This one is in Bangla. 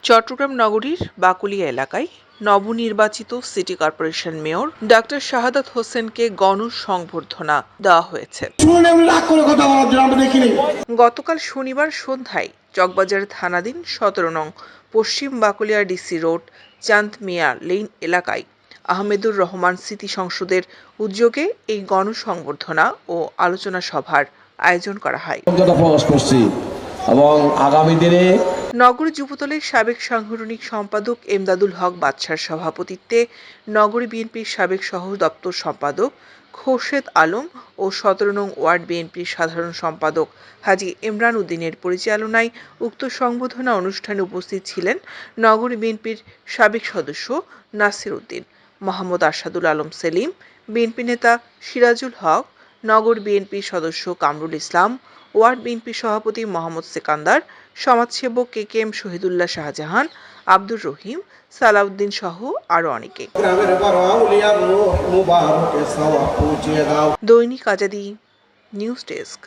চট্টগ্রাম নগরীর বাকুলিয়া এলাকায় নবনির্বাচিত সিটি কর্পোরেশন মেয়র ডাক্তার শাহাদাত হোসেনকে গণসংবর্ধনা দেওয়া হয়েছে। গতকাল শনিবার সন্ধ্যায় চকবাজার থানাধীন ১৭ নং পশ্চিম বাকুলিয়া ডিসি রোড চাঁদ মিয়া লেন এলাকায় আহমেদুর রহমান স্মৃতি সংসদের উদ্যোগে এই গণসংবর্ধনা ও আলোচনা সভার আয়োজন করা হয়। এবং আগামী দিনে নগর যুবদলের সাবেক সাংগঠনিক সম্পাদক এমদাদুল হক বাদশার সভাপতিত্বে নগর বিএনপির সাবেক সহ দপ্তর সম্পাদক খোরশেদ আলম ও ১৭ নং ওয়ার্ড বিএনপির সাধারণ সম্পাদক হাজী ইমরান উদ্দিনের পরিচালনায় উক্ত সংবর্ধনা অনুষ্ঠানে উপস্থিত ছিলেন নগর বিএনপির সাবেক সদস্য নাসির উদ্দিন, মোহাম্মদ আরশাদুল আলম সেলিম, বিএনপি নেতা সিরাজুল হক, নগর বিএনপির সদস্য কামরুল ইসলাম, ওয়ার্ড বিএনপি সভাপতি মোহাম্মদ সেকান্দার, সমাজসেবক KKM শহীদুল্লাহ শাহজাহান, আব্দুর রহিম, সালাউদ্দিন সহ আরো অনেকে। দৈনিক আজাদী নিউজ ডেস্ক।